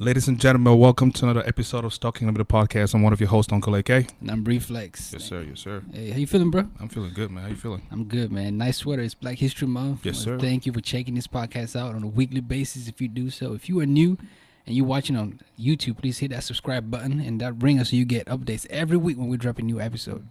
Ladies and gentlemen, welcome to another episode of Stalking Limited Podcast. I'm one of your hosts, Uncle AK. And I'm Reflex. Yes, sir. Yes, sir. Hey, how you feeling, bro? I'm feeling good, man. How you feeling? I'm good, man. Nice sweater. It's Black History Month. Yes, sir. Thank you for checking this podcast out on a weekly basis if you do so. If you are new and you're watching on YouTube, please hit that subscribe button and that ring us so you get updates every week when we drop a new episode.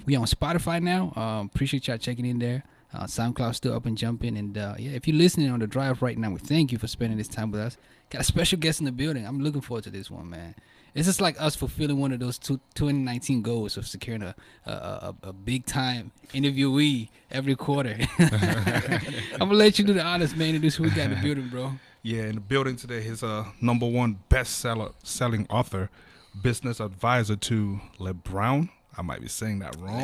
We on Spotify now. Appreciate y'all checking in there. SoundCloud still up and jumping. And if you're listening on the drive right now, we thank you for spending this time with us. Got a special guest in the building. I'm looking forward to this one, man. It's just like us fulfilling one of those 2019 goals of securing a big time interviewee every quarter. I'm gonna let you do the honors, man. Introduce who we got in the building, bro. Yeah, in the building today is number one selling author, business advisor to Les Brown. I might be saying that wrong.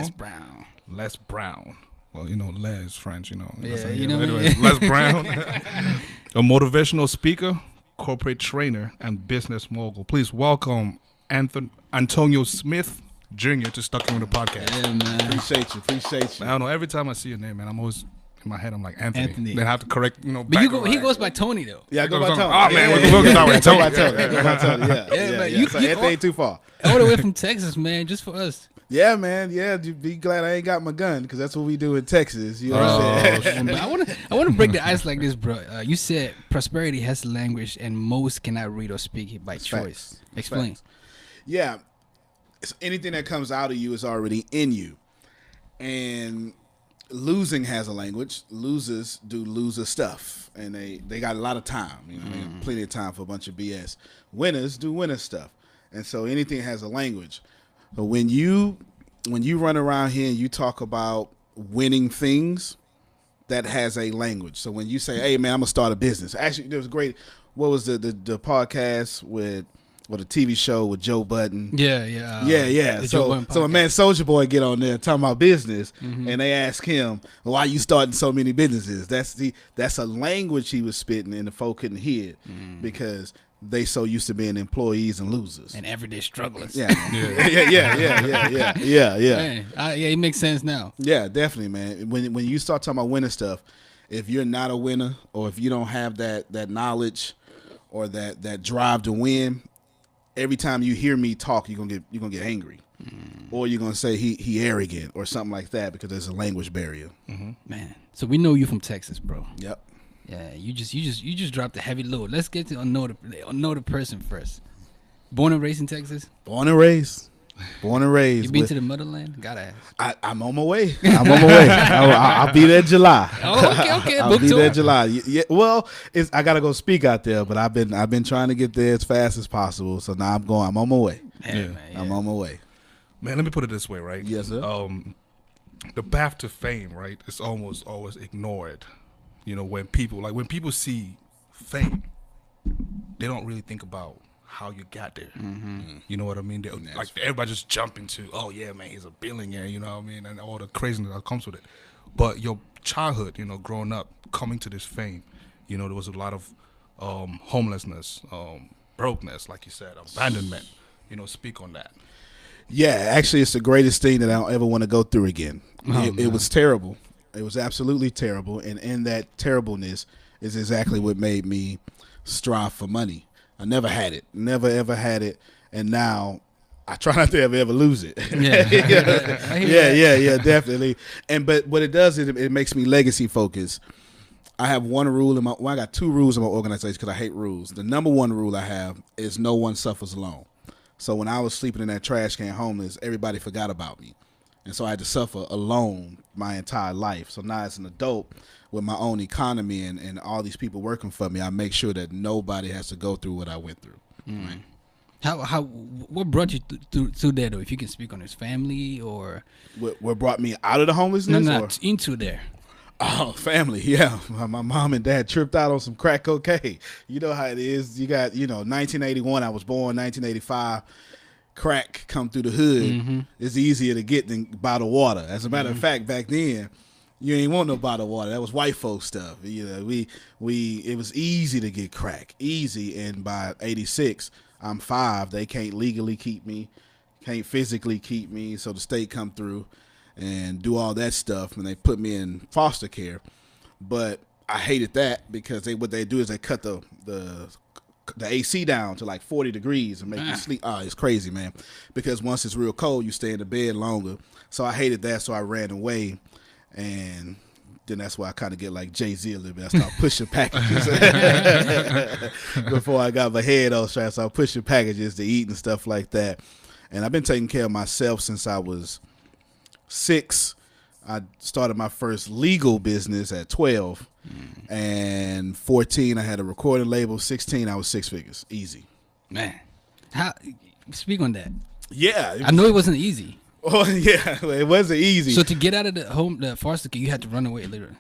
Les Brown. Well, you know, Les French, you know. Yeah, you know. Anyways, Les Brown, a motivational speaker, corporate trainer, and business mogul. Please welcome Antonio Smith Jr. to Stuck in the Podcast. Yeah, man. Appreciate you. I don't know. Every time I see your name, man, I'm always in my head. I'm like Anthony. Then I have to correct, you know. But he goes by Tony though. Yeah, I go by Tony. Oh man, we'll get that way. Tony. Yeah, man. You Anthony ain't too far. All the way from Texas, man, just for us. Yeah, man. Yeah, be glad I ain't got my gun because that's what we do in Texas. You know what I'm saying? I want to break the ice like this, bro. You said prosperity has a language and most cannot read or speak it by choice. Facts. Explain. Facts. Yeah, it's anything that comes out of you is already in you, and losing has a language. Losers do loser stuff, and they got a lot of time. You know, plenty of time for a bunch of BS. Winners do winner stuff, and so anything has a language. But when you run around here and you talk about winning things, that has a language. So when you say, "Hey man, I'm gonna start a business," actually there was great. What was the podcast or the TV show with Joe Budden? Yeah. So my man Soulja Boy get on there talking about business, and they ask him, "Why you starting so many businesses?" That's a language he was spitting, and the folk couldn't hear it because they so used to being employees and losers and everyday strugglers. Yeah. Man, it makes sense now. Yeah, definitely, man. When you start talking about winning stuff, if you're not a winner or if you don't have that knowledge or that drive to win, every time you hear me talk, you're gonna get angry, or you're gonna say he arrogant or something like that because there's a language barrier. Man, so we know you from Texas, bro. Yep. Yeah, you just dropped a heavy load. Let's get to know the person first. Born and raised in Texas. Born and raised. You been to the motherland? Gotta ask. I'm on my way. I'll be there July. Oh, okay. I'll be there July. Yeah, well, I gotta go speak out there, but I've been trying to get there as fast as possible. So now I'm on my way. I'm on my way. Man, let me put it this way, right? Yes, sir. The path to fame, right, is almost always ignored. You know, when people see fame, they don't really think about how you got there. You know what I mean? Like everybody just jump into, oh yeah, man, he's a billionaire. You know what I mean? And all the craziness that comes with it. But your childhood, you know, growing up, coming to this fame, you know, there was a lot of homelessness, brokenness, like you said, abandonment. You know, speak on that. Yeah, actually, it's the greatest thing that I don't ever want to go through again. It was terrible. It was absolutely terrible, and in that terribleness is exactly what made me strive for money. I never had it, never ever had it, and now I try not to ever lose it. Yeah, definitely. But what it does is it makes me legacy focused. I have one rule I got two rules in my organization because I hate rules. The number one rule I have is no one suffers alone. So when I was sleeping in that trash can homeless, everybody forgot about me. And so I had to suffer alone my entire life. So now as an adult with my own economy and all these people working for me, I make sure that nobody has to go through what I went through. Right? What brought you to there, though? If you can speak on his family or... What brought me out of the homelessness? No, into there. Oh, family, yeah. My mom and dad tripped out on some crack cocaine. You know how it is. You got, 1981, I was born, 1985. Crack come through the hood, it's easier to get than bottled water. As a matter of fact, back then, you ain't want no bottled water. That was white folk stuff. You know, it was easy to get crack, easy. And by '86, I'm 5. They can't legally keep me, can't physically keep me. So the state come through and do all that stuff, and they put me in foster care. But I hated that because what they do is they cut the the AC down to like 40 degrees and make you sleep. Oh, it's crazy, man. Because once it's real cold, you stay in the bed longer. So I hated that, so I ran away. And then that's why I kind of get like Jay-Z a little bit. I start pushing packages. Before I got my head all straight, so I was pushing packages to eat and stuff like that. And I've been taking care of myself since I was 6. I started my first legal business at 12. And 14, I had a recording label. 16, I was 6 figures. Easy. Man, how speak on that. Yeah. I know it wasn't easy. Oh, yeah. It wasn't easy. So to get out of the foster care, you had to run away literally.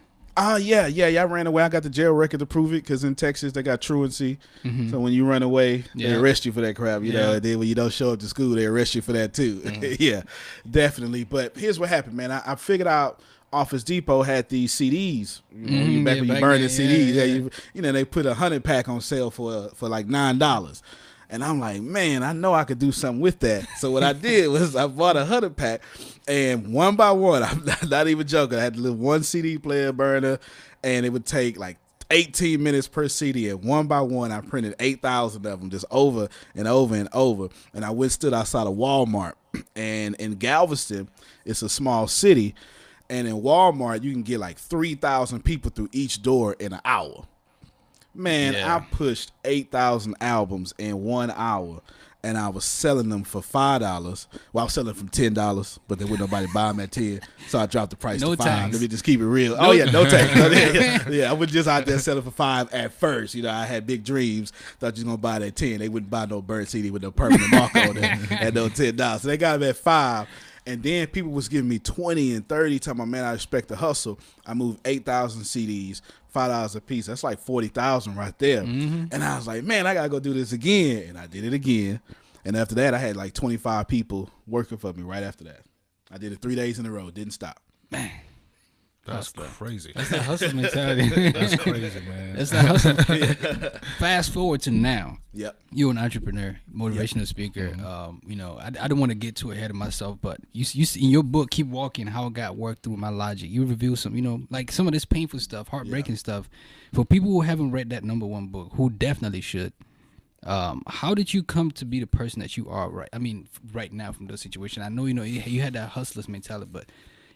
Yeah. I ran away. I got the jail record to prove it because in Texas, they got truancy. Mm-hmm. So when you run away, they arrest you for that crap. You know, Yeah. and then when you don't show up to school, they arrest you for that too. Yeah, definitely. But here's what happened, man. I figured out Office Depot had these CDs. You know, back when you burned the CDs, you know, they put a 100-pack on sale for like $9. And I'm like, man, I know I could do something with that. So what I did was I bought a 100-pack, and one by one, I'm not even joking, I had a little one CD player burner, and it would take like 18 minutes per CD, and one by one, I printed 8,000 of them just over and over and over. And I went stood outside of Walmart, and in Galveston, it's a small city, and in Walmart, you can get like 3,000 people through each door in an hour. Man, I pushed 8,000 albums in 1 hour, and I was selling them for $5. Well, I was selling them for $10, but there wouldn't nobody buy them at 10, so I dropped the price to $5. Tax. Let me just keep it real. No tax. Yeah, I was just out there selling for $5 at first. You know, I had big dreams. Thought you was gonna buy it at 10. They wouldn't buy no burnt CD with no permanent mark on it at no $10. So they got them at $5. And then people was giving me 20 and 30, talking about, man, I expect to hustle. I moved 8,000 CDs, $5 a piece. That's like 40,000 right there. Mm-hmm. And I was like, man, I got to go do this again. And I did it again. And after that, I had like 25 people working for me right after that. I did it 3 days in a row. Didn't stop. Man. That's crazy. That's the hustle mentality. That's crazy, man. That's the hustle. Fast forward to now. Yep. You're an entrepreneur, motivational speaker. You know, I don't want to get too ahead of myself, but you see in your book, Keep Walking, how I got worked through my logic. You reveal some, you know, like some of this painful stuff, heartbreaking stuff. For people who haven't read that #1 book, who definitely should, how did you come to be the person that you are right now from those situations? I know, you know, you had that hustler's mentality, but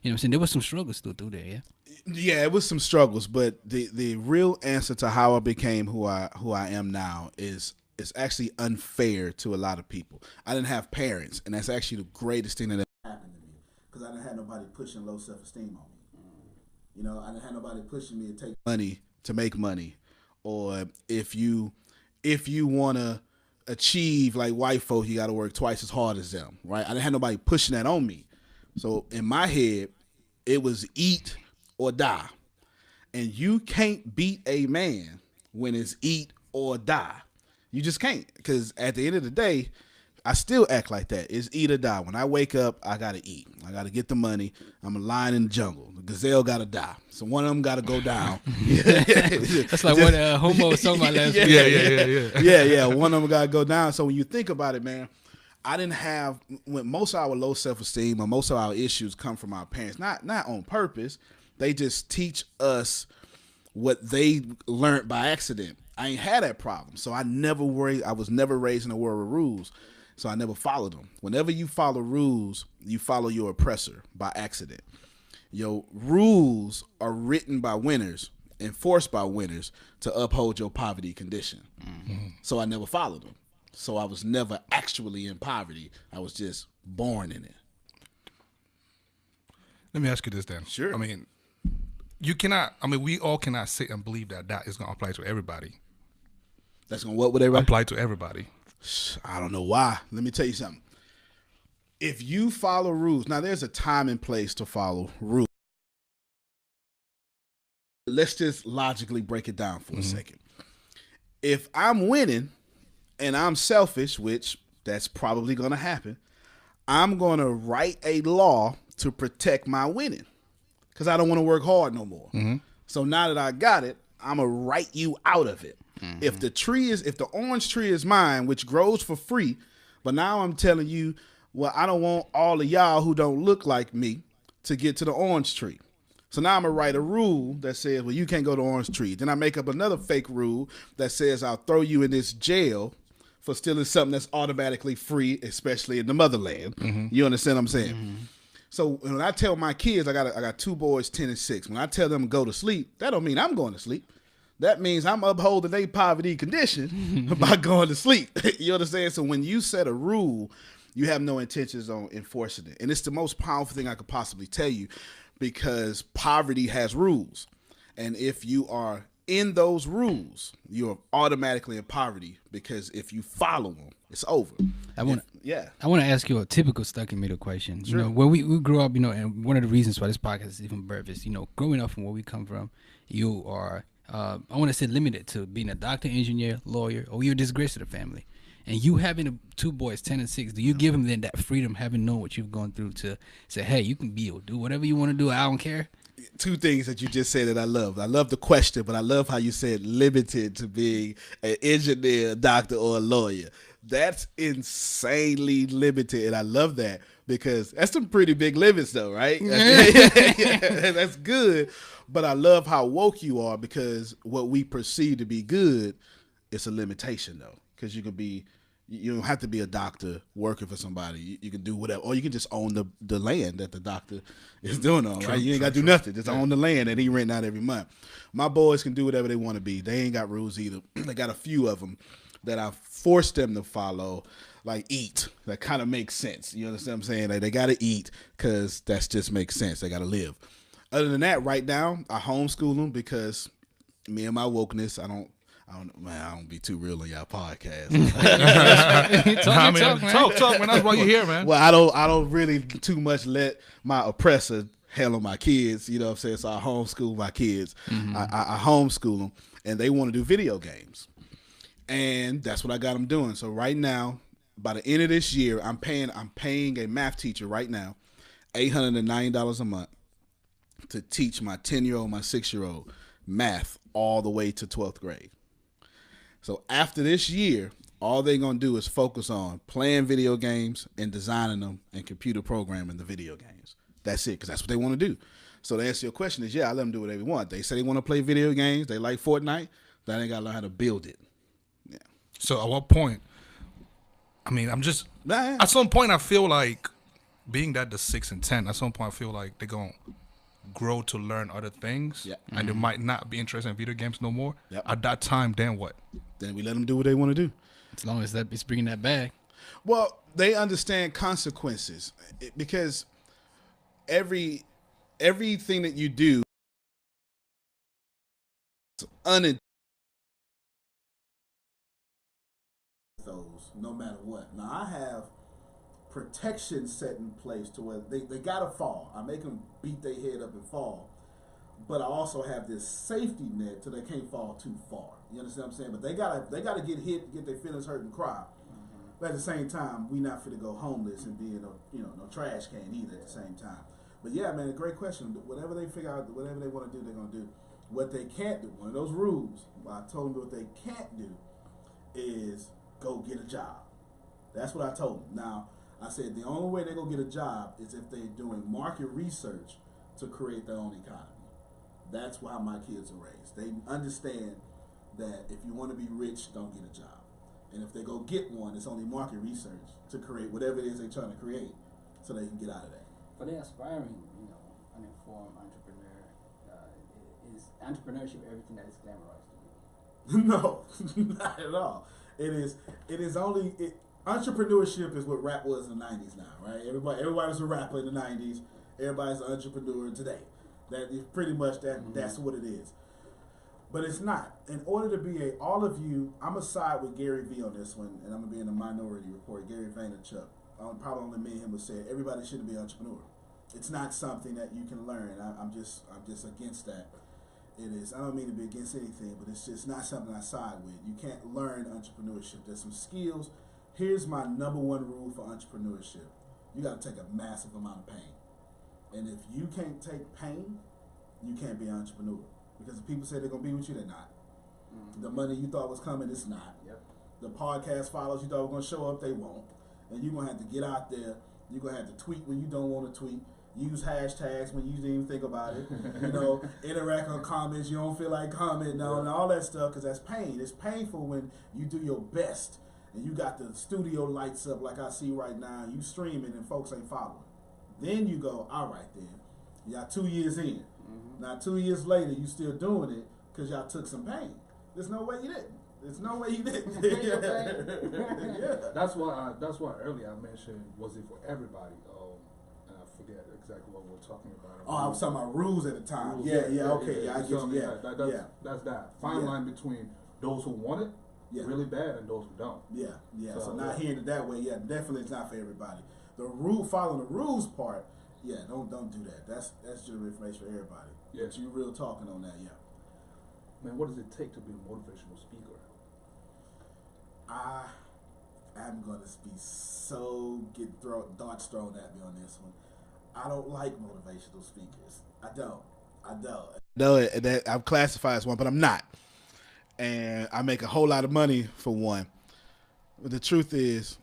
you know what I'm saying? There was some struggles still through there, yeah? Yeah, it was some struggles, but the real answer to how I became who I am now is actually unfair to a lot of people. I didn't have parents, and that's actually the greatest thing that happened to me, because I didn't have nobody pushing low self-esteem on me. You know, I didn't have nobody pushing me to take money to make money, or if you want to achieve like white folk, you got to work twice as hard as them, right? I didn't have nobody pushing that on me. So in my head, it was eat or die. And you can't beat a man when it's eat or die. You just can't, because at the end of the day, I still act like that. It's eat or die. When I wake up, I got to eat. I got to get the money. I'm a lion in the jungle. The gazelle got to die. So one of them got to go down. That's like what Homo was talking about last week. Yeah. One of them got to go down. So when you think about it, man, I didn't have, when most of our low self-esteem or most of our issues come from our parents, not on purpose. They just teach us what they learned by accident. I ain't had that problem. So I was never raised in a world of rules. So I never followed them. Whenever you follow rules, you follow your oppressor by accident. Your rules are written by winners, enforced by winners to uphold your poverty condition. Mm-hmm. So I never followed them. So I was never actually in poverty. I was just born in it. Let me ask you this then. Sure. I mean, we all cannot sit and believe that is going to apply to everybody. That's going to what with everybody? Apply to everybody. I don't know why. Let me tell you something. If you follow rules, now there's a time and place to follow rules. Let's just logically break it down for a second. If I'm winning and I'm selfish, which that's probably going to happen, I'm going to write a law to protect my winning because I don't want to work hard no more. Mm-hmm. So now that I got it, I'm going to write you out of it. Mm-hmm. If the orange tree is mine, which grows for free, but now I'm telling you, well, I don't want all of y'all who don't look like me to get to the orange tree. So now I'm going to write a rule that says, well, you can't go to Orange Tree. Then I make up another fake rule that says I'll throw you in this jail for stealing something that's automatically free, especially in the motherland. Mm-hmm. You understand what I'm saying? Mm-hmm. So when I tell my kids, I got 2 boys, 10 and 6. When I tell them to go to sleep, that don't mean I'm going to sleep. That means I'm upholding their poverty condition by going to sleep. You understand? So when you set a rule, you have no intentions on enforcing it. And it's the most powerful thing I could possibly tell you, because poverty has rules. And if you are in those rules, you're automatically in poverty, because if you follow them, it's over. I want to ask you a typical stuck in middle question. Sure. You know, where we grew up, you know, and one of the reasons why this podcast is even birthed is, you know, growing up from where we come from, you are, I want to say, limited to being a doctor, engineer, lawyer, or you're a disgrace to the family. And you having 2 boys, 10 and 6, do you give them then that freedom, having known what you've gone through, to say, hey, you can do whatever you want to do, I don't care? 2 things that you just said that I love. I love the question, but I love how you said limited to being an engineer, a doctor, or a lawyer. That's insanely limited, and I love that, because that's some pretty big limits, though, right? That's good, but I love how woke you are, because what we perceive to be good, it's a limitation, though, because you don't have to be a doctor working for somebody. You can do whatever, or you can just own the land that the doctor is doing on, right? You ain't got to do nothing. Just own the land that he rent out every month. My boys can do whatever they want to be. They ain't got rules either. They got a few of them that I forced them to follow, like eat. That kind of makes sense. You understand what I'm saying? Like, they got to eat, because that just makes sense. They got to live. Other than that, right now, I homeschool them, because me and my wokeness, I don't be too real on y'all podcast. Talk, man. That's why you're here, man. Well, I don't really too much let my oppressor handle my kids. You know what I'm saying? So I homeschool my kids. Mm-hmm. I homeschool them, and they want to do video games, and that's what I got them doing. So right now, by the end of this year, I'm paying a math teacher right now $890 a month to teach my 10-year-old, my 6-year-old math all the way to 12th grade. So after this year, all they're going to do is focus on playing video games and designing them and computer programming the video games. That's it, because that's what they want to do. So to answer your question is, I let them do whatever they want. They say they want to play video games. They like Fortnite. Then they got to learn how to build it. Yeah. So at what point, at some point I feel like, being that the 6 and 10, at some point I feel like they're going to grow to learn other things, and they might not be interested in video games no more. Yep. At that time, then what? Then we let them do what they want to do. As long as it's bringing that back. Well, they understand consequences, because everything that you do those, no matter what. Now, I have protection set in place to where they gotta fall. I make them beat their head up and fall, but I also have this safety net so they can't fall too far. You understand what I'm saying? But they gotta get hit, get their feelings hurt, and cry. Mm-hmm. But at the same time, we not fit to go homeless and be in no trash can either. At the same time, but yeah, man, a great question. Whatever they figure out, whatever they want to do, they're gonna do. What they can't do, one of those rules, I told them what they can't do is go get a job. That's what I told them. Now, I said the only way they're going to get a job is if they're doing market research to create their own economy. That's why my kids are raised. They understand that if you want to be rich, don't get a job. And if they go get one, it's only market research to create whatever it is they're trying to create so they can get out of that. For the aspiring, uninformed entrepreneur, is entrepreneurship everything that is glamorized to you? No, not at all. Entrepreneurship is what rap was in the 90s now, right? Everybody was a rapper in the 90s. Everybody's an entrepreneur today. That is pretty much that. Mm-hmm. That's what it is. But it's not. In order to be all of you, I'm going to side with Gary V on this one, and I'm going to be in the Minority Report. Gary Vaynerchuk. Probably only me and him would say everybody shouldn't be an entrepreneur. It's not something that you can learn. I'm just against that. It is. I don't mean to be against anything, but it's just not something I side with. You can't learn entrepreneurship. There's some skills. Here's my number one rule for entrepreneurship. You got to take a massive amount of pain. And if you can't take pain, you can't be an entrepreneur. Because if people say they're going to be with you, they're not. Mm-hmm. The money you thought was coming, it's not. Yep. The podcast followers you thought were going to show up, they won't. And you're going to have to get out there. You're going to have to tweet when you don't want to tweet. use hashtags when you didn't even think about it. Interact on comments you don't feel like commenting on, and all that stuff, because that's pain. It's painful when you do your best and you got the studio lights up like I see right now, you streaming and folks ain't following. Then you go, all right then. Y'all 2 years in. Now 2 years later, you still doing it because y'all took some pain. There's no way you didn't. There's no way you didn't. Yeah. That's why earlier I mentioned, was it for everybody? And I forget exactly what we're talking about. Oh, I was talking about rules at the time. Rules, Okay, I get you. That's that fine line between those who want it really bad and those who don't. Yeah. So not hearing it that way, definitely it's not for everybody. Following the rules part, don't do that. That's general information for everybody. Yeah. But you real talking on that, Man, what does it take to be a motivational speaker? I'm gonna be darts thrown at me on this one. I don't like motivational speakers. I don't. No, that I'm classified as one, but I'm not. And I make a whole lot of money for one. But the truth is,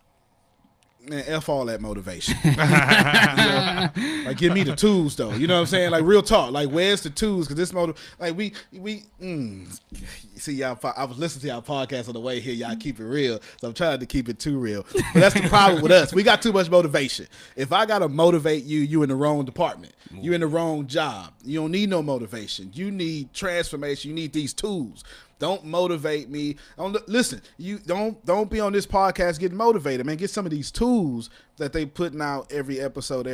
man, F all that motivation. Like, give me the tools, though. You know what I'm saying? Like, real talk. Like, where's the tools? Because this see, y'all, I was listening to y'all podcast on the way here. Y'all keep it real. So I'm trying to keep it too real. But that's the problem with us. We got too much motivation. If I got to motivate you, you in the wrong department. You in the wrong job. You don't need no motivation. You need transformation. You need these tools. Don't motivate me. Listen, you don't be on this podcast getting motivated, man. Get some of these tools that they putting out every episode.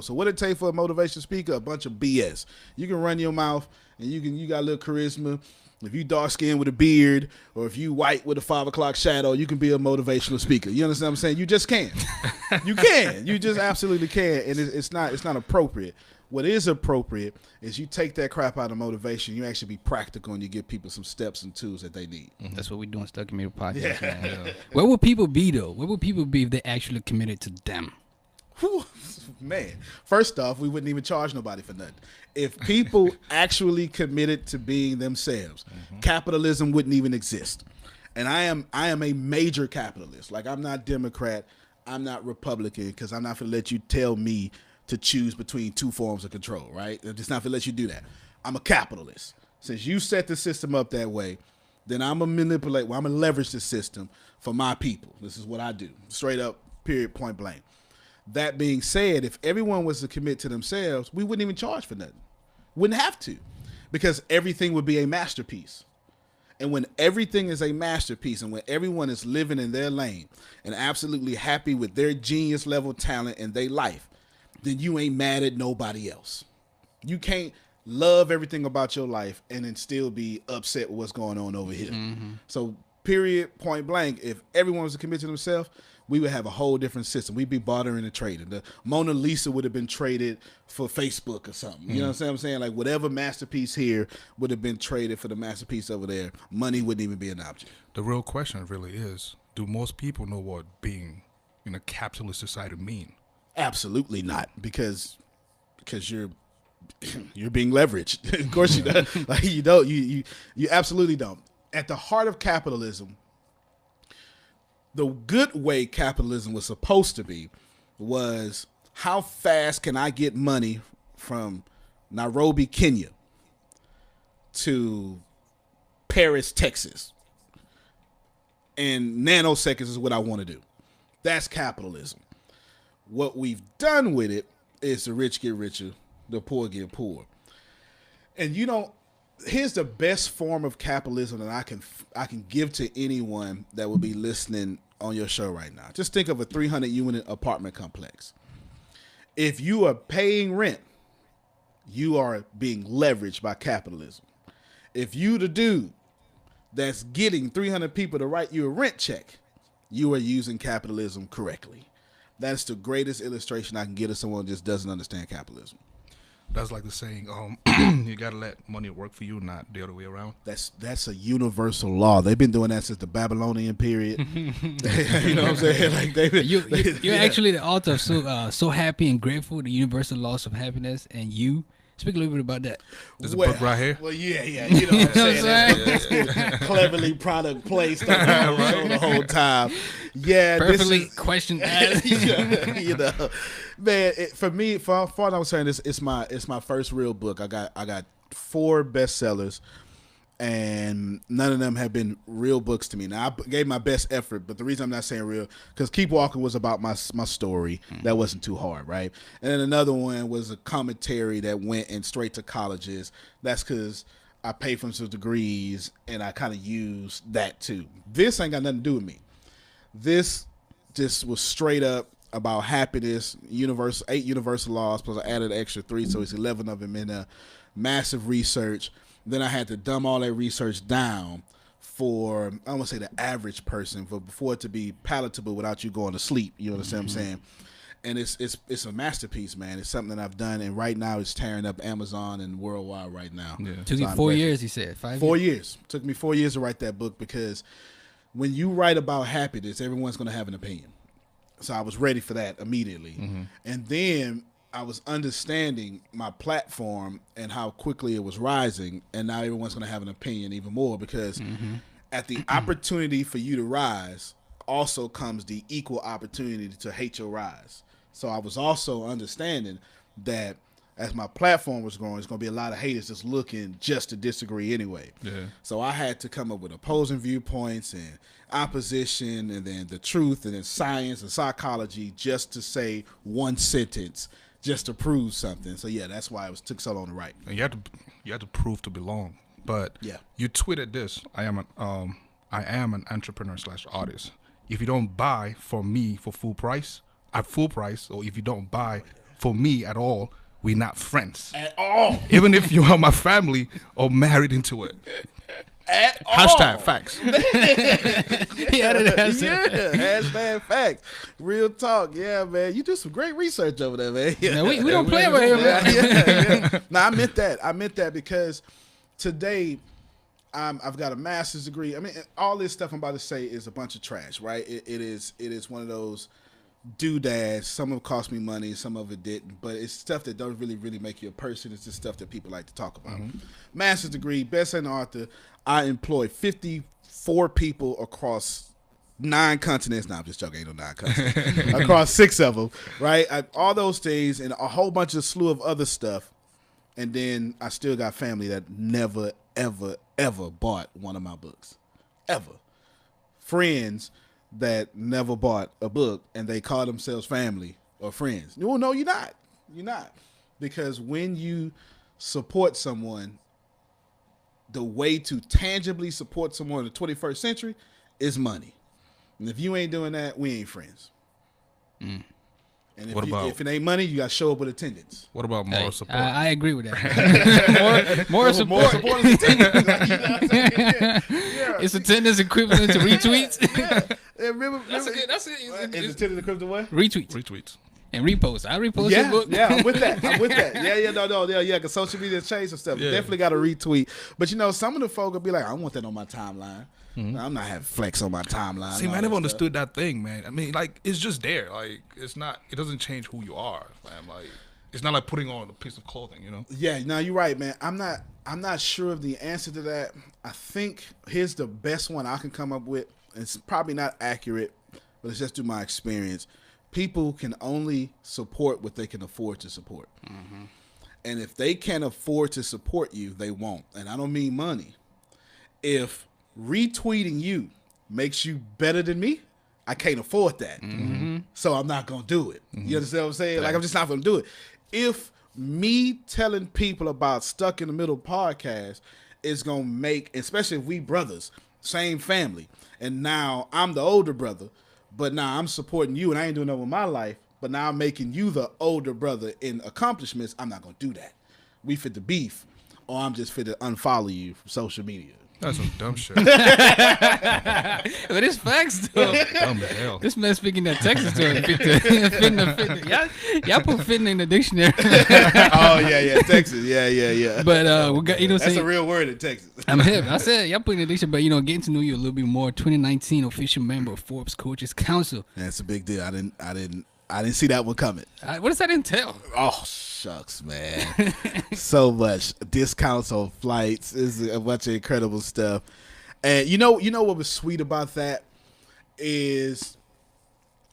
So what it take for a motivation speaker? A bunch of BS. You can run your mouth and you got a little charisma. If you dark skinned with a beard, or if you white with a 5 o'clock shadow, you can be a motivational speaker. You understand what I'm saying? You just can. You can. You just absolutely can. And it's not appropriate. What is appropriate is you take that crap out of motivation, you actually be practical, and you give people some steps and tools that they need. That's what we're doing, Stuck in Middle Podcast. Yeah. Where would people be, though? Where would people be if they actually committed to them? Whew, man, first off, we wouldn't even charge nobody for nothing. If people actually committed to being themselves, capitalism wouldn't even exist. And I am a major capitalist. Like, I'm not Democrat, I'm not Republican, because I'm not going to let you tell me to choose between two forms of control, right? I'm just not going to let you do that. I'm a capitalist. Since you set the system up that way, then I'm going to manipulate, I'm going to leverage the system for my people. This is what I do. Straight up, period, point blank. That being said, if everyone was to commit to themselves, we wouldn't even charge for nothing. Wouldn't have to, because everything would be a masterpiece. And when everything is a masterpiece, and when everyone is living in their lane and absolutely happy with their genius level talent in their life, then you ain't mad at nobody else. You can't love everything about your life and then still be upset with what's going on over here. So, period, point blank, if everyone was to commit to themselves, we would have a whole different system. We'd be bartering and trading. The Mona Lisa would have been traded for Facebook or something. You know what I'm saying? Like, whatever masterpiece here would have been traded for the masterpiece over there. Money wouldn't even be an object. The real question really is, do most people know what being in a capitalist society mean? Absolutely not, because you're being leveraged. Of course you don't. Like, you don't. You absolutely don't. At the heart of capitalism, the good way capitalism was supposed to be was, how fast can I get money from Nairobi, Kenya to Paris, Texas? And nanoseconds is what I want to do. That's capitalism. What we've done with it is the rich get richer, the poor get poor. And here's the best form of capitalism that I can give to anyone that will be listening on your show right now. Just think of a 300-unit apartment complex. If you are paying rent, you are being leveraged by capitalism. If you the dude that's getting 300 people to write you a rent check, you are using capitalism correctly. That's the greatest illustration I can give to someone who just doesn't understand capitalism. That's like the saying, you got to let money work for you, not the other way around. That's a universal law. They've been doing that since the Babylonian period. You know what I'm saying? Like you're actually the author of So Happy and Grateful, the Universal Laws of Happiness, and you Speak a little bit about that. There's a book right here. Well, yeah. You know what I'm saying? That's been cleverly product placed on the show the whole time. Yeah, Perfectly this is, question asked. you know, man. For me, for far I was saying, this it's my first real book. I got 4 bestsellers, and none of them have been real books to me. Now, I gave my best effort, but the reason I'm not saying real, because Keep Walking was about my story. That wasn't too hard, right? And then another one was a commentary that went in straight to colleges. That's because I paid for some degrees, and I kind of used that too. This ain't got nothing to do with me. This just was straight up about happiness, 8 universal laws, plus I added an extra 3, so it's 11 of them in a massive research. Then I had to dumb all that research down for, I don't want to say the average person, but for it to be palatable without you going to sleep. You understand what I'm saying? And it's a masterpiece, man. It's something that I've done, and right now it's tearing up Amazon and worldwide right now. Yeah. Took you 4 years, he said. 5 years? 4 years. Took me 4 years to write that book, because when you write about happiness, everyone's going to have an opinion. So I was ready for that immediately. And then I was understanding my platform and how quickly it was rising, and now everyone's going to have an opinion even more, because at the opportunity for you to rise also comes the equal opportunity to hate your rise. So I was also understanding that as my platform was growing, it's going to be a lot of haters just looking just to disagree anyway. Yeah. So I had to come up with opposing viewpoints and opposition, and then the truth, and then science and psychology, just to say one sentence, just to prove something. So yeah, that's why it took so long to write. And you had to prove to belong. But Yeah. you tweeted this: I am an entrepreneur / artist. If you don't buy from me for full price, or if you don't buy for me at all, we're not friends. At all. Even if you are my family or married into it. At all. Hashtag facts. Yeah, hashtag facts. Real talk. Yeah, man. You do some great research over there, man. No, we don't play over here, man. Yeah. No, I meant that because today I've got a master's degree. I mean, all this stuff I'm about to say is a bunch of trash, right? It is one of those doodads. Some of it cost me money, some of it didn't, but it's stuff that don't really make you a person. It's just stuff that people like to talk about. Master's degree, best-selling author. I employ 54 people across 9 continents. I'm just joking, ain't no 9 continents. Across 6 of them, right? All those things and a whole bunch of slew of other stuff. And then I still got family that never, ever, ever bought one of my books. Ever. Friends that never bought a book, and they call themselves family or friends. No, you're not. You're not. Because when you support someone, the way to tangibly support someone in the 21st century is money. And if you ain't doing that, we ain't friends. And if it ain't money, you got to show up with attendance. What about moral support? I agree with that. More support. More support is attendance. Like, you know what I'm saying? Yeah. It's attendance equivalent to retweets. Remember, That's it. is attendance equivalent to what? Retweets. And repost. I repost Yeah, your book. yeah, I'm with that. Yeah, because social media changed some stuff. Yeah. Definitely got to retweet. But, some of the folk will be like, I want that on my timeline. I'm not having flex on my timeline. See, man, I never understood that thing, man. I mean, like, it's just there. Like, it doesn't change who you are, man. Like, it's not like putting on a piece of clothing, Yeah, no, you're right, man. I'm not sure of the answer to that. I think here's the best one I can come up with. It's probably not accurate, but it's just through my experience. People can only support what they can afford to support. And if they can't afford to support you, they won't. And I don't mean money. If retweeting you makes you better than me, I can't afford that. So I'm not going to do it. You understand what I'm saying? Like, I'm just not going to do it. If me telling people about Stuck in the Middle podcast is going to make, especially if we brothers, same family, and now I'm the older brother, but now I'm supporting you and I ain't doing nothing with my life, but now I'm making you the older brother in accomplishments, I'm not going to do that. We fit the beef, or I'm just fit to unfollow you from social media. That's some dumb shit. But it's facts, though. Dumb as hell. This man speaking that Texas to it. Y'all put fitting in the dictionary. Oh, yeah, Texas. Yeah. But we got, That's a real word in Texas. I'm hip. I said y'all put in the dictionary, but getting to know you a little bit more. 2019 official member of Forbes Coaches Council. That's a big deal. I didn't I didn't see that one coming. What does that entail? Oh, shucks, man. So much discounts on flights. This is a bunch of incredible stuff. And you know what was sweet about that is,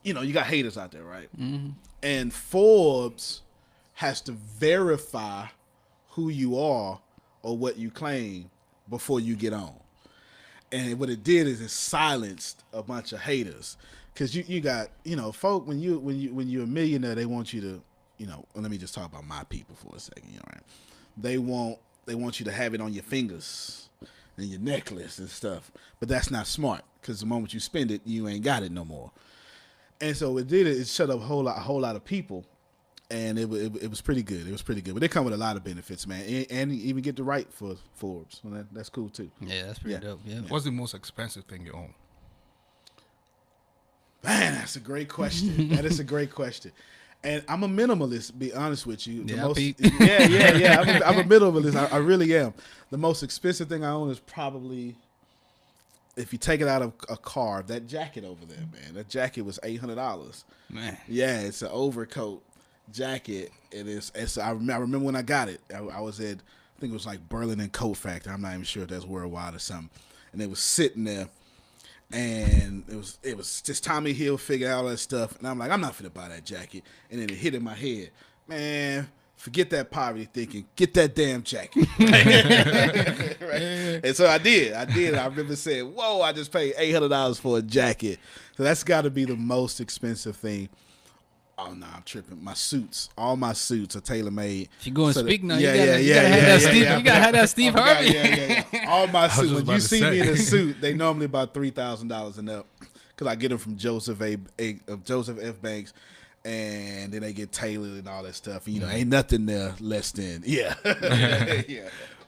you got haters out there, right? Mm-hmm. And Forbes has to verify who you are or what you claim before you get on. And what it did is it silenced a bunch of haters. Because you got, folk, when you're a millionaire, they want you to, let me just talk about my people for a second, right? They want you to have it on your fingers and your necklace and stuff. But that's not smart, because the moment you spend it, you ain't got it no more. And so it shut up a whole lot of people, and it was pretty good. It was pretty good. But they come with a lot of benefits, man, and you even get to write for Forbes. Well, that's cool too. Yeah, that's pretty dope. Yeah. What's the most expensive thing you own? Man, that's a great question. That is a great question. And I'm a minimalist, to be honest with you. Yeah, I'm a minimalist. I really am. The most expensive thing I own is probably, if you take it out of a car, that jacket over there, man. That jacket was $800. Man. Yeah, it's an overcoat jacket. I remember when I got it. I was at, I think it was like Berlin and Coat Factory. I'm not even sure if that's worldwide or something. And it was sitting there. And it was just Tommy Hilfiger, all that stuff. And I'm like, I'm not finna buy that jacket. And then it hit in my head, man, forget that poverty thinking. Get that damn jacket. Right? And so I did. I remember saying, whoa, I just paid $800 for a jacket. So that's got to be the most expensive thing. Oh, no, I'm tripping. My suits, all my suits are tailor-made. If you go and speak now, you gotta have that Steve Harvey. Yeah. All my suits. When you see me in a suit, they normally about $3,000 and up, because I get them from Joseph F. Banks, and then they get tailored and all that stuff. And, ain't nothing there less than, yeah.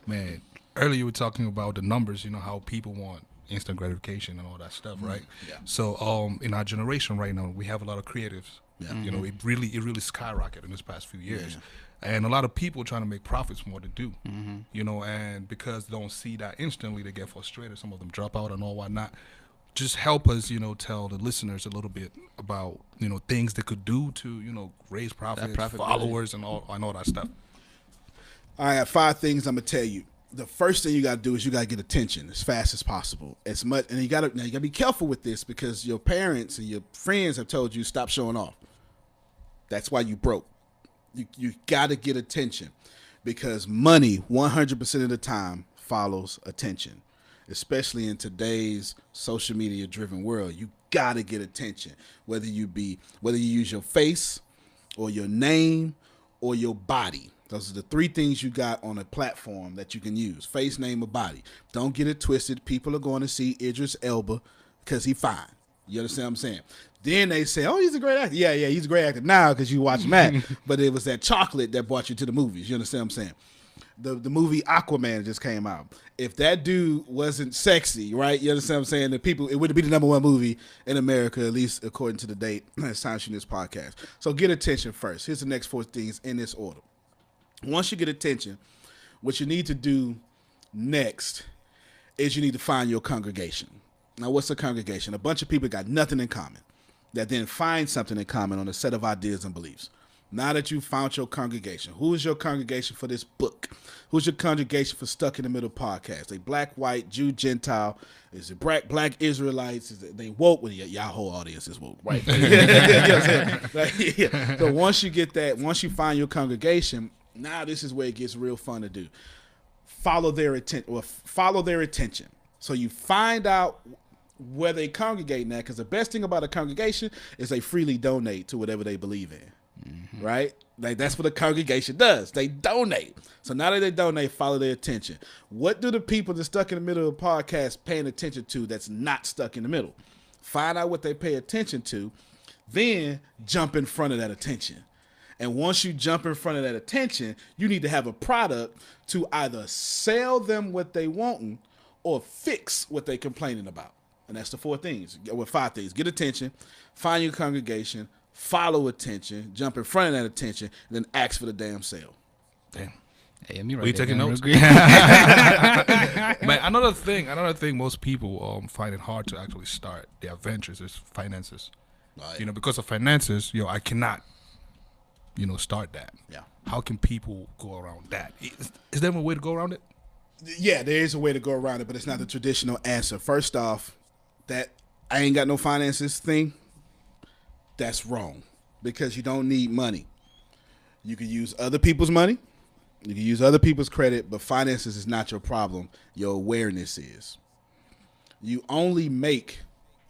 Man, earlier you were talking about the numbers, how people want instant gratification and all that stuff, right? Yeah. So in our generation right now, we have a lot of creatives. Yeah. It really skyrocketed in this past few years. And a lot of people trying to make profits from what they do, and because they don't see that instantly, they get frustrated. Some of them drop out and all whatnot. Just help us, tell the listeners a little bit about, things they could do to, raise profits, followers, and all that stuff. I have 5 things I'm gonna tell you. The first thing you gotta do is you gotta get attention as fast as possible. And you gotta be careful with this, because your parents and your friends have told you stop showing off. That's why you broke. You gotta get attention, because money 100% of the time follows attention, especially in today's social media driven world. You gotta get attention, whether you use your face or your name or your body. Those are the 3 things you got on a platform that you can use: face, name, or body. Don't get it twisted. People are going to see Idris Elba because he's fine. You understand what I'm saying? Then they say, oh, he's a great actor. Yeah, he's a great actor now because you watch Matt. But it was that chocolate that brought you to the movies. You understand what I'm saying? The movie Aquaman just came out. If that dude wasn't sexy, right? You understand what I'm saying? It would be the #1 movie in America, at least according to the date. It's time to shoot this podcast. So get attention first. Here's the next 4 things in this order. Once you get attention, what you need to do next is you need to find your congregation. Now, what's a congregation? A bunch of people got nothing in common that then find something in common on a set of ideas and beliefs. Now that you've found your congregation, who is your congregation for this book? Who's your congregation for Stuck in the Middle podcast? They black, white, Jew, Gentile? Is it black Israelites? Is it they woke? Well, your whole audience is woke, right? You know what I'm saying? So once you get that, once you find your congregation, now this is where it gets real fun to do. Follow their attention. So you find out where they congregate now, because the best thing about a congregation is they freely donate to whatever they believe in, right? Like that's what a congregation does. They donate. So now that they donate, follow their attention. What do the people that's stuck in the middle of the podcast paying attention to that's not stuck in the middle? Find out what they pay attention to, then jump in front of that attention. And once you jump in front of that attention, you need to have a product to either sell them what they want or fix what they're complaining about. And that's the 4 things. With 5 things. Get attention, find your congregation, follow attention, jump in front of that attention, and then ask for the damn sale. Damn. Hey, me right. Are you taking notes? Man, another thing most people find it hard to actually start their ventures is finances. Right. You know, because of finances, I cannot, start that. Yeah. How can people go around that? Is there a way to go around it? Yeah, there is a way to go around it, but it's not the traditional answer. First off, that I ain't got no finances thing, that's wrong, because you don't need money. You can use other people's money. You can use other people's credit, but finances is not your problem. Your awareness is. You only make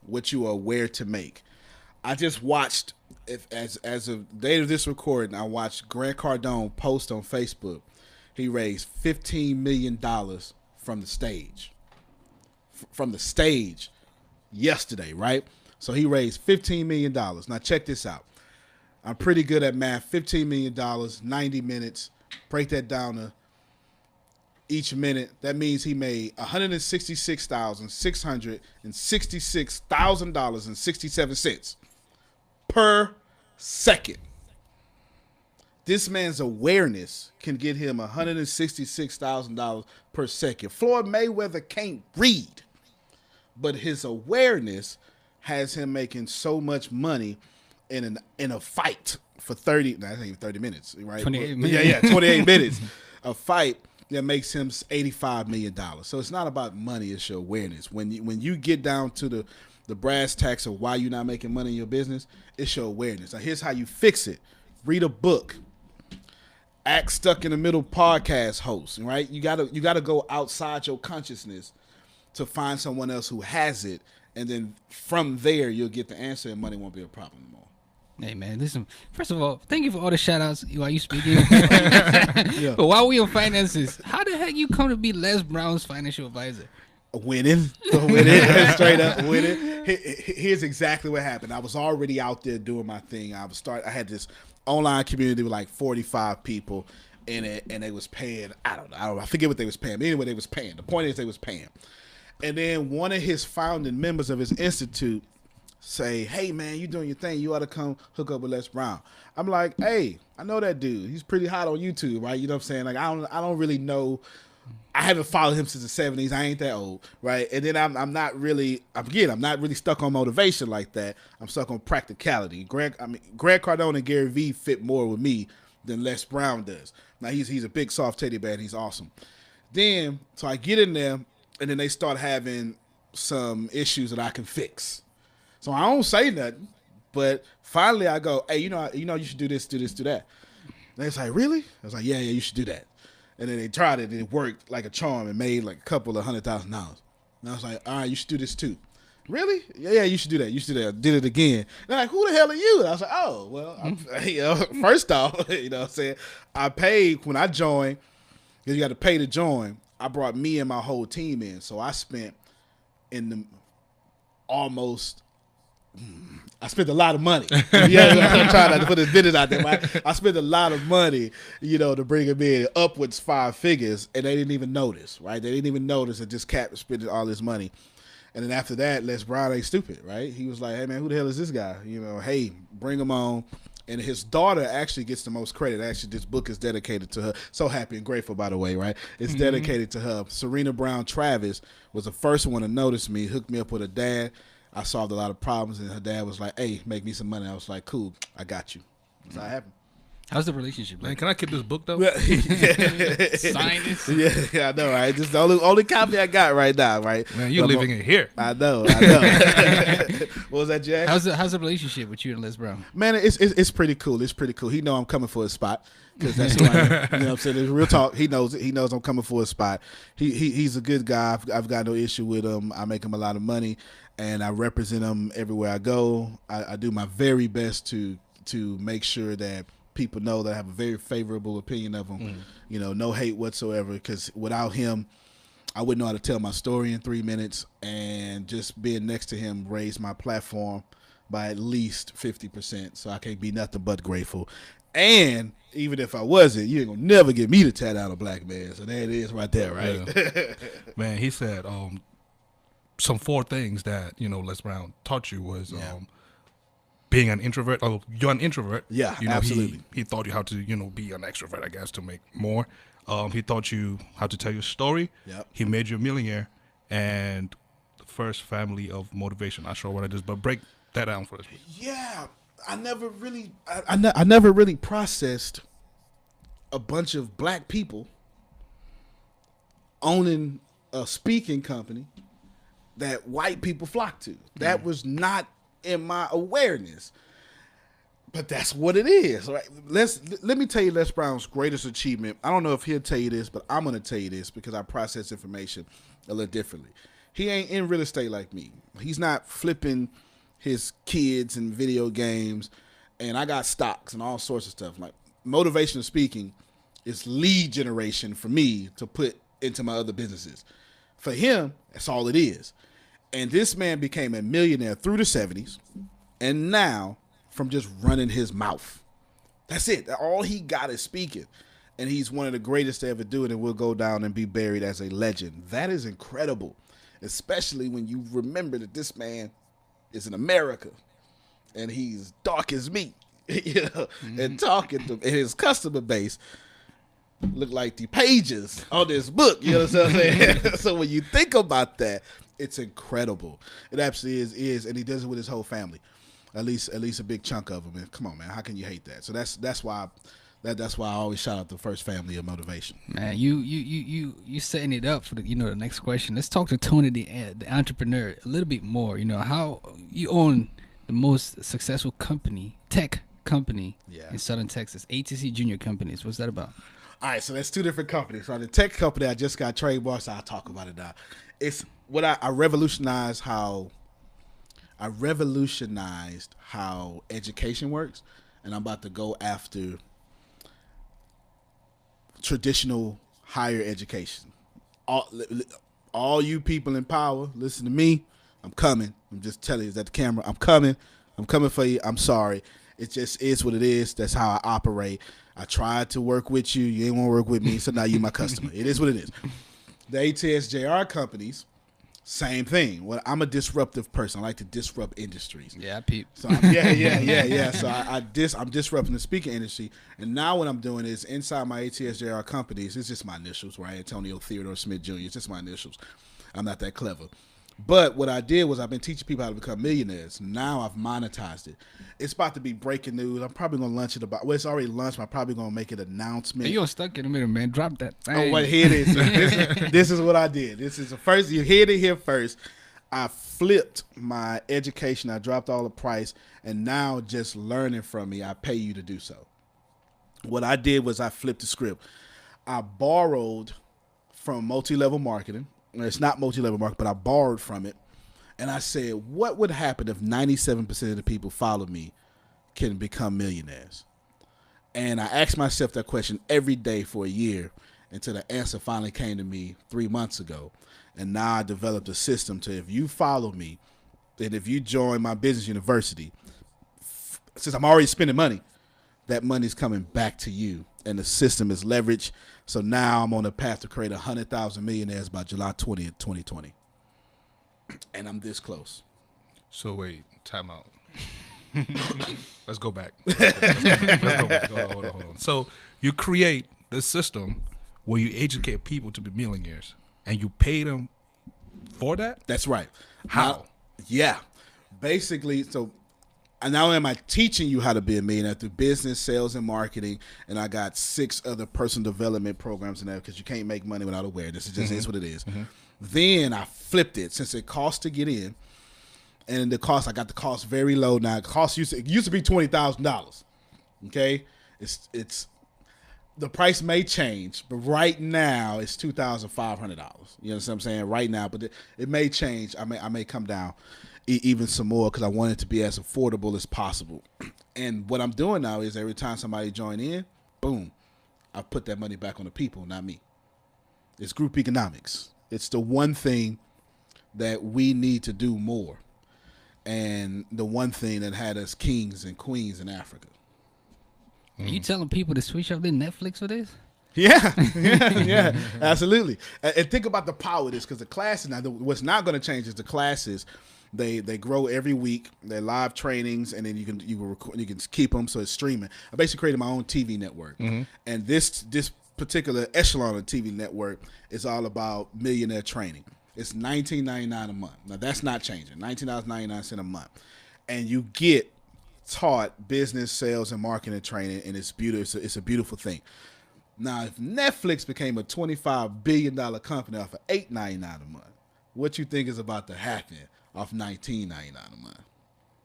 what you are aware to make. I just watched, as of the date of this recording, I watched Grant Cardone post on Facebook. He raised $15 million from the stage. From the stage yesterday, right? So he raised $15 million. Now check this out. I'm pretty good at math. $15 million, 90 minutes. Break that down to each minute. That means he made $166,666,000.67 per second. This man's awareness can get him $166,000 per second. Floyd Mayweather can't read, but his awareness has him making so much money in a fight for 30. No, that ain't even 30 minutes, right? 28 minutes. Yeah, 28 minutes. A fight that makes him $85 million. So it's not about money; it's your awareness. When you get down to the brass tacks of why you're not making money in your business, it's your awareness. Now, here's how you fix it: read a book. Act stuck in the middle podcast host, right? You gotta go outside your consciousness to find someone else who has it, and then from there you'll get the answer, and money won't be a problem anymore. Hey man, listen. First of all, thank you for all the shout outs while you speaking. But while we on finances, how the heck you come to be Les Brown's financial advisor? Winning, straight up winning. Here's exactly what happened. I was already out there doing my thing. I had this online community with like 45 people in it, and they was paying. I don't know. I forget what they was paying. But anyway, they was paying. The point is they was paying. And then one of his founding members of his institute say, "Hey man, you doing your thing. You ought to come hook up with Les Brown." I'm like, "Hey, I know that dude. He's pretty hot on YouTube, right? You know what I'm saying? Like, I don't really know. I haven't followed him since the 70s. I ain't that old, right? And then I'm not really stuck on motivation like that. I'm stuck on practicality. Grant Cardone and Gary Vee fit more with me than Les Brown does. Now he's a big soft teddy bear and he's awesome. Then so I get in there and then they start having some issues that I can fix. So I don't say nothing, but finally I go, "Hey, you should do this, do that." And it's like, "Really?" I was like, yeah, you should do that." And then they tried it and it worked like a charm and made like a couple of $100,000. And I was like, "All right, you should do this too." "Really?" "Yeah, you should do that. You should do that." I did it again. And they're like, "Who the hell are you?" And I was like, "Oh, well, first off, you know what I'm saying? I paid when I joined, because you got to pay to join. I brought me and my whole team in. So I spent I spent a lot of money. Yeah, I'm trying not to put a bit out there. I spent a lot of money, to bring them in, upwards 5 figures, and they didn't even notice, right? They didn't even notice that just kept spending all this money. And then after that, Les Brown ain't stupid, right? He was like, "Hey man, who the hell is this guy? Hey, bring him on." And his daughter actually gets the most credit. Actually, this book is dedicated to her. So happy and grateful, by the way, right? It's dedicated to her. Serena Brown Travis was the first one to notice me, hooked me up with her dad. I solved a lot of problems, and her dad was like, "Hey, make me some money." I was like, "Cool, I got you." That's how it happened. How's the relationship? Man, can I keep this book though? Sign this? Yeah, I know, right? This is the only copy I got right now, right? Man, you're living it here. I know. What was that, Jack? How's the relationship with you and Les Brown? Man, it's pretty cool. It's pretty cool. He know I'm coming for his spot, because that's who I am. You know what I'm saying? It's real talk. He knows it. He knows I'm coming for his spot. He's a good guy. I've got no issue with him. I make him a lot of money, and I represent him everywhere I go. I do my very best to make sure that people know that I have a very favorable opinion of him. No hate whatsoever, because without him, I wouldn't know how to tell my story in 3 minutes, and just being next to him raised my platform by at least 50%. So I can't be nothing but grateful. And even if I wasn't, you ain't gonna never get me to tear down a black man. So there it is right there, right? Yeah. Man, he said some 4 things that, Les Brown taught you was being an introvert. Oh, you're an introvert. Yeah, absolutely. He taught you how to, be an extrovert, I guess, to make more. He taught you how to tell your story. Yep. He made you a millionaire, and the first family of motivation. Not sure what it is, but break that down for us. Yeah, I never really, I never really processed a bunch of black people owning a speaking company that white people flock to. That was not in my awareness. But that's what it is, right? Let me tell you Les Brown's greatest achievement. I don't know if he'll tell you this, but I'm going to tell you this because I process information a little differently. He ain't in real estate like me. He's not flipping his kids and video games, and I got stocks and all sorts of stuff. Like, motivational speaking is lead generation for me to put into my other businesses. For him, that's all it is. And this man became a millionaire through the 70s, and now from just running his mouth. That's it. All he got is speaking. And he's one of the greatest to ever do it and will go down and be buried as a legend. That is incredible, especially when you remember that this man is in America and he's dark as meat, and talking to his customer base look like the pages on this book. You know what I'm saying? So when you think about that, it's incredible. It absolutely is, and he does it with his whole family. At least a big chunk of them. And come on, man, how can you hate that? So that's why I always shout out the first family of motivation. Man, you setting it up for the next question. Let's talk to Tony, the entrepreneur, a little bit more. How you own the most successful tech company in Southern Texas, ATC Junior Companies. What's that about? All right, so that's two different companies. So the tech company I just got trademarked, so I'll talk about it now. It's what I revolutionized how education works, and I'm about to go after traditional higher education. All you people in power, listen to me. I'm coming. I'm just telling you, is that the camera? I'm coming. I'm coming for you. I'm sorry. It just is what it is. That's how I operate. I tried to work with you. You ain't want to work with me, so now you my customer. It is what it is. The ATSJR companies, same thing. Well, I'm a disruptive person. I like to disrupt industries. Yeah, peep. So yeah. So I'm disrupting the speaking industry, and now what I'm doing is inside my ATSJR companies. It's just my initials, right? Antonio Theodore Smith Jr. It's just my initials. I'm not that clever. But what I did was I've been teaching people how to become millionaires. Now I've monetized it. It's about to be breaking news. I'm probably going to launch it it's already launched, but I'm probably going to make an announcement. Hey, you're stuck in a minute, man. Drop that thing. Oh, wait, here it is. This is what I did. This is the first. You heard it here first. I flipped my education. I dropped all the price, and now just learning from me, I pay you to do so. What I did was I flipped the script. I borrowed from multi-level marketing. It's not multi-level marketing, but I borrowed from it. And I said, what would happen if 97% of the people follow me can become millionaires? And I asked myself that question every day for a year until the answer finally came to me 3 months ago. And now I developed a system to, if you follow me, and if you join my business university, since I'm already spending money, that money's coming back to you. And the system is leveraged. So now I'm on a path to create 100,000 millionaires by July 20th, 2020. And I'm this close. So wait, time out. Let's go back. Hold on. So you create the system where you educate people to be millionaires, and you pay them for that? That's right. How? Yeah. Basically, so not only am I teaching you how to be a millionaire through business, sales, and marketing, and I got 6 other personal development programs in there because you can't make money without awareness. It just is what it is. Mm-hmm. Then I flipped it since it cost to get in, and I got the cost very low now. It used to be $20,000. Okay, it's the price may change, but right now it's $2,500. You know what I'm saying? Right now, but it may change. I may come down even some more because I want it to be as affordable as possible. And what I'm doing now is every time somebody join in, boom, I put that money back on the people, not me. It's group economics. It's the one thing that we need to do more, and the one thing that had us kings and queens in Africa. Are you telling people to switch up their Netflix for this? Yeah, absolutely. And think about the power of this, because the classes now, what's not going to change is the classes. They grow every week. They're live trainings, and then you can keep them, so it's streaming. I basically created my own TV network, and this particular echelon of TV network is all about millionaire training. It's $19.99 a month. Now that's not changing. $19.99 a month, and you get taught business, sales, and marketing training, and it's beautiful. It's a beautiful thing. Now, if Netflix became a $25 billion company off of $8.99 a month, what you think is about to happen off $19.99 a month?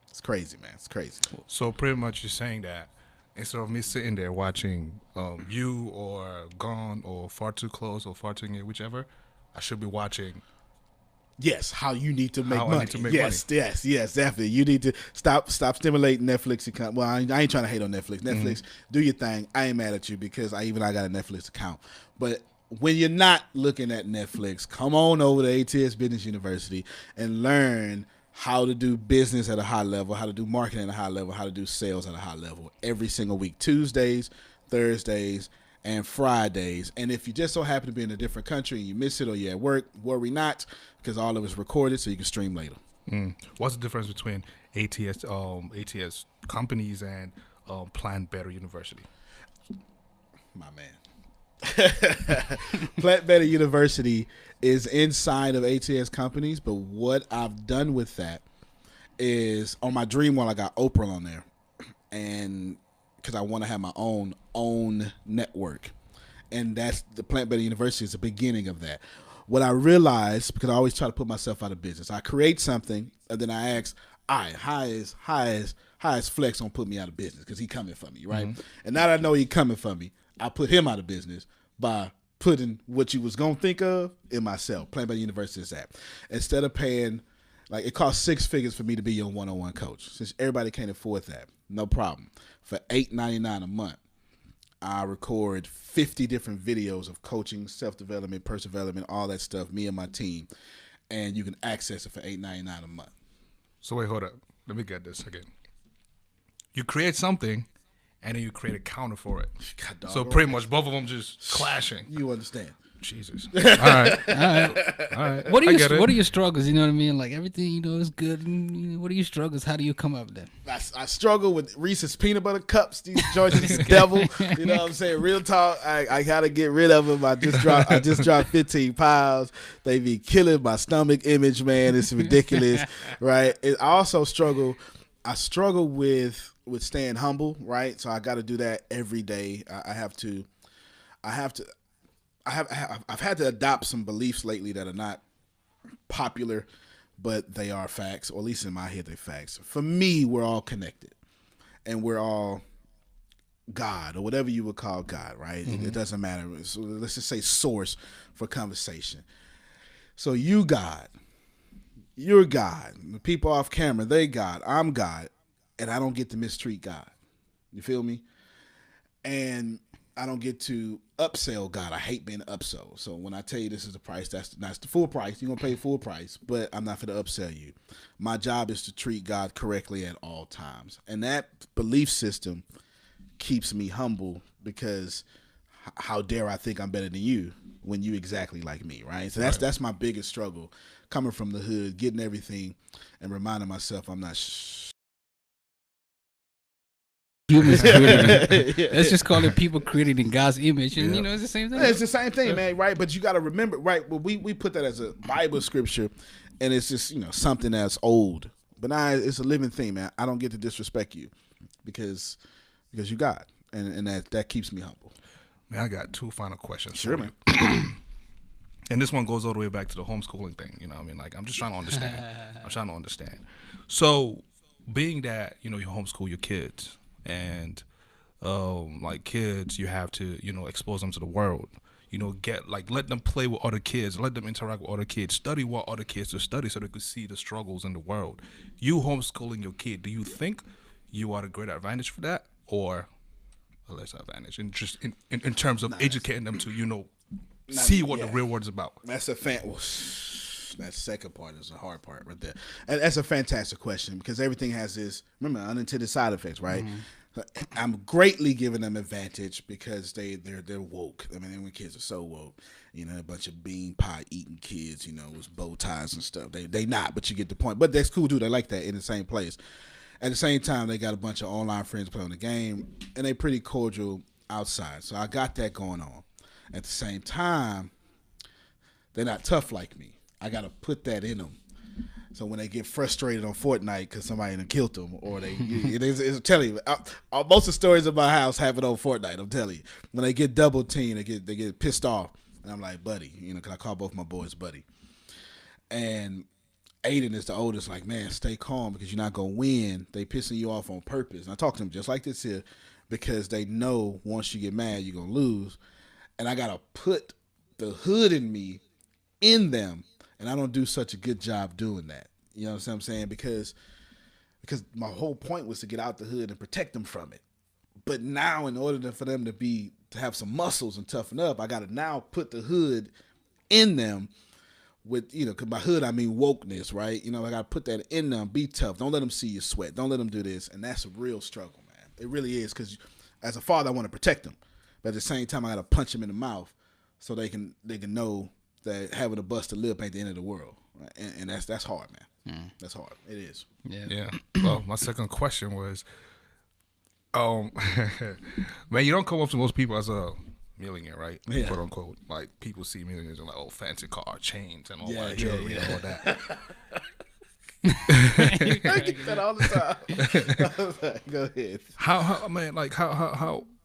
It's crazy, man. It's crazy. So pretty much you're saying that instead of me sitting there watching you or Gone or Far Too Close or Far Too Near, whichever, I should be watching. Yes, how you need to make How I money. need to make yes, definitely. You need to stop stimulating Netflix account. Well, I ain't trying to hate on Netflix. Netflix, do your thing. I ain't mad at you because I got a Netflix account. But when you're not looking at Netflix, come on over to ATS Business University and learn how to do business at a high level, how to do marketing at a high level, how to do sales at a high level every single week, Tuesdays, Thursdays, and Fridays. And if you just so happen to be in a different country and you miss it or you're at work, worry not, because all of it's recorded so you can stream later. What's the difference between ATS companies and Plan Better University? My man. Plant Better University is inside of ATS companies, but what I've done with that is on my dream wall I got Oprah on there, and because I want to have my own network, and that's the Plant Better University is the beginning of that. What I realized, because I always try to put myself out of business, I create something and then I ask, all right, how is Flex gonna put me out of business because he coming for me, right? And now that I know he coming for me, I put him out of business by putting what you was gonna think of in myself. Plant Better University is that. Instead of paying, like, it costs 6 figures for me to be your one-on-one coach. Since everybody can't afford that, no problem. For $8.99 a month, I record 50 different videos of coaching, self-development, personal development, all that stuff, me and my team, and you can access it for $8.99 a month. So wait, hold up. Let me get this again. You create something, and then you create a counter for it. So pretty much both of them just clashing. You understand? Jesus. All right. What are your struggles? You know what I mean? Like everything, is good. What are your struggles? How do you come up then? I struggle with Reese's peanut butter cups. These joints is the devil. You know what I'm saying? Real talk. I gotta get rid of them. I just dropped 15 pounds. They be killing my stomach image, man. It's ridiculous, right? I also struggle. I struggle with staying humble, right? So I got to do that every day. I've had to adopt some beliefs lately that are not popular, but they are facts, or at least in my head, they're facts. For me, we're all connected, and we're all God, or whatever you would call God, right? It doesn't matter. So let's just say source for conversation. So you God, you're God. The people off camera, they God. I'm God, and I don't get to mistreat God. You feel me? And I don't get to upsell God. I hate being upsold. So when I tell you this is the price, that's the full price. You're going to pay full price, but I'm not going to upsell you. My job is to treat God correctly at all times. And that belief system keeps me humble, because how dare I think I'm better than you when you exactly like me, right? So that's my biggest struggle, coming from the hood, getting everything, and reminding myself I'm not humans created. Let's just call it people created in God's image, and it's the same thing. It's the same thing, man, right? But you got to remember, right? Well, we put that as a Bible scripture, and it's just something that's old, but now it's a living thing, man. I don't get to disrespect you because you God, and that keeps me humble. Man, I got 2 final questions. Sure, man. And this one goes all the way back to the homeschooling thing. You know what I mean? Like, I'm just trying to understand. So, being that, you homeschool your kids, and like kids, you have to, expose them to the world. Let them play with other kids, let them interact with other kids, study what other kids study so they could see the struggles in the world. You homeschooling your kid, do you think you are a great advantage for that, or a less advantage in terms of educating them to, see what the real world is about? That's that second part is the hard part right there. And that's a fantastic question, because everything has this, remember, unintended side effects, right? I'm greatly giving them advantage because they're woke. I mean, when kids are so woke, a bunch of bean pie eating kids, with bow ties and stuff. They not, but you get the point. But that's cool, dude. They like that in the same place. At the same time, they got a bunch of online friends playing the game, and they pretty cordial outside. So I got that going on. At the same time, they're not tough like me. I got to put that in them. So when they get frustrated on Fortnite because somebody done killed them, or I'm telling you, most of the stories in my house happen on Fortnite. I'm telling you, when they get double teamed, they get pissed off, and I'm like, buddy, because I call both my boys buddy. And Aiden is the oldest, like, man, stay calm because you're not gonna win. They pissing you off on purpose. And I talk to them just like this here because they know once you get mad, you're gonna lose. And I gotta put the hood in me in them. And I don't do such a good job doing that. You know what I'm saying? Because my whole point was to get out the hood and protect them from it. But now, in order for them to have some muscles and toughen up, I got to now put the hood in them with, because by hood I mean wokeness, right? I got to put that in them. Be tough. Don't let them see you sweat. Don't let them do this. And that's a real struggle, man. It really is, because as a father, I want to protect them, but at the same time, I got to punch them in the mouth so they can know that having a busted lip ain't the end of the world, right? And that's hard, man. That's hard. It is. Yeah. Well, my second question was, man, you don't come up to most people as a millionaire, right? Yeah. Quote unquote. Like, people see millionaires and like, oh, fancy car, chains, and all that Yeah, jewelry and all that. I get that all the time. Go ahead.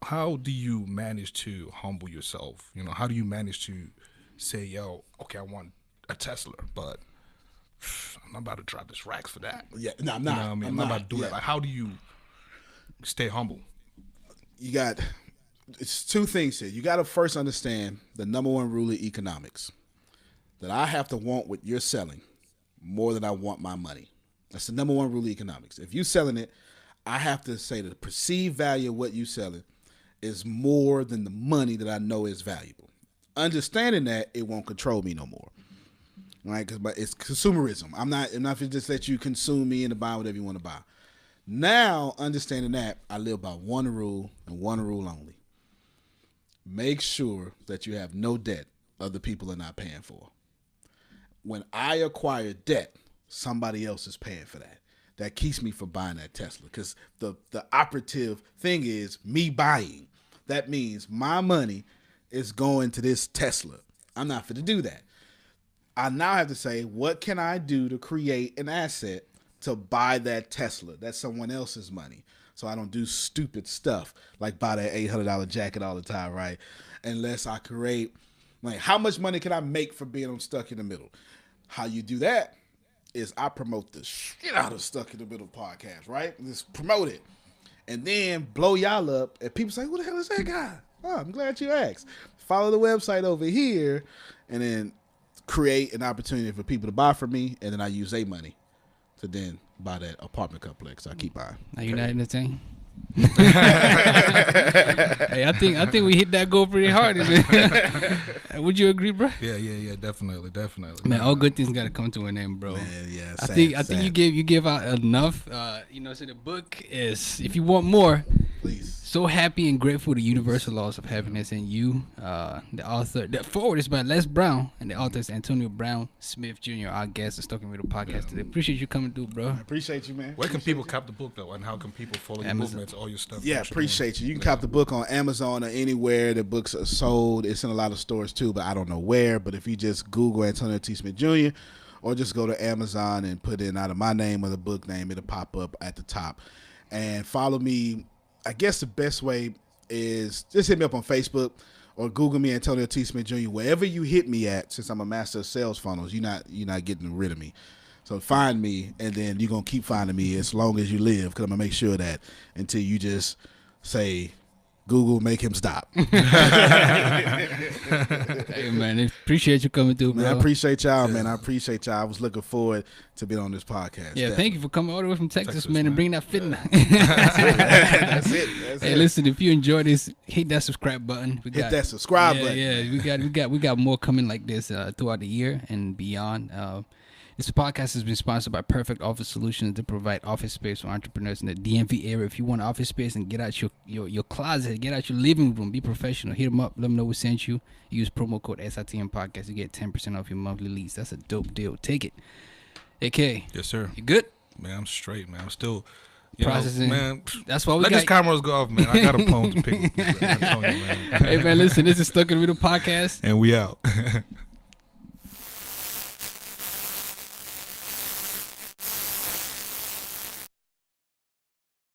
How do you manage to humble yourself? How do you manage to say, yo, okay, I want a Tesla, but I'm not about to drop this racks for that. Yeah, no, I'm not. I'm not about to do that. Like, how do you stay humble? It's two things here. You got to first understand the number one rule of economics, that I have to want what you're selling more than I want my money. That's the number one rule of economics. If you're selling it, I have to say that the perceived value of what you're selling is more than the money that I know is valuable. Understanding that, it won't control me no more, right? But it's consumerism. I'm not going to just let you consume me and to buy whatever you want to buy. Now, understanding that, I live by one rule and one rule only. Make sure that you have no debt other people are not paying for. When I acquire debt, somebody else is paying for that. That keeps me from buying that Tesla, because the operative thing is me buying. That means my money is going to this Tesla. I'm not fit to do that. I now have to say, what can I do to create an asset to buy that Tesla? That's someone else's money. So I don't do stupid stuff like buy that $800 jacket all the time, right? Unless I create, like, how much money can I make for being stuck in the middle? How you do that is I promote the shit out of Stuck in the Middle podcast, right? Just promote it. And then blow y'all up. And people say, who the hell is that guy? Oh, I'm glad you asked. Follow the website over here, and then create an opportunity for people to buy from me, and then I use their money to then buy that apartment complex I keep buying. Are you not entertained? Hey, I think we hit that goal pretty hard. Would you agree, bro? Yeah, definitely. Man, all good things gotta come to an end, bro. Man, yeah, I think you give out enough. So the book is, if you want more, please. So happy and grateful, the universal laws of happiness in you. The forward is by Les Brown, and the author is Antonio Brown Smith Jr., our guest, is talking with the podcast today. Appreciate you coming through, bro. I appreciate you, man. Where can people cop the book, though, and how can people follow your movements, all your stuff? Yeah, appreciate you. You can cop the book on Amazon or anywhere the books are sold. It's in a lot of stores, too, but I don't know where. But if you just Google Antonio T. Smith Jr., or just go to Amazon and put in either my name or the book name, it'll pop up at the top. And follow me. I guess the best way is just hit me up on Facebook or Google me, Antonio T. Smith Jr. Wherever you hit me at, since I'm a master of sales funnels, you're not getting rid of me. So find me, and then you're going to keep finding me as long as you live, because I'm going to make sure that until you just say, Google, make him stop. Hey, man, appreciate you coming through, bro. Man, I appreciate y'all, man. I appreciate y'all. I was looking forward to being on this podcast. Yeah, thank you for coming all the way from Texas, man, and bringing that fitness. That's it. Hey, listen, if you enjoy this, hit that subscribe button. Hit that subscribe button. Yeah, we got more coming like this throughout the year and beyond. This podcast has been sponsored by Perfect Office Solutions to provide office space for entrepreneurs in the DMV area. If you want office space and get out your closet, get out your living room, be professional, hit them up, let them know we sent you. Use promo code SITM Podcast. You get 10% off your monthly lease. That's a dope deal. Take it. AK. Yes, sir. You good? Man, I'm straight, man. I'm still processing. Man, that's why we let got these cameras go off, man. I got a poem to pick. I'm telling you, man. Hey, man, listen, this is Stuck in the Middle Podcast. And we out.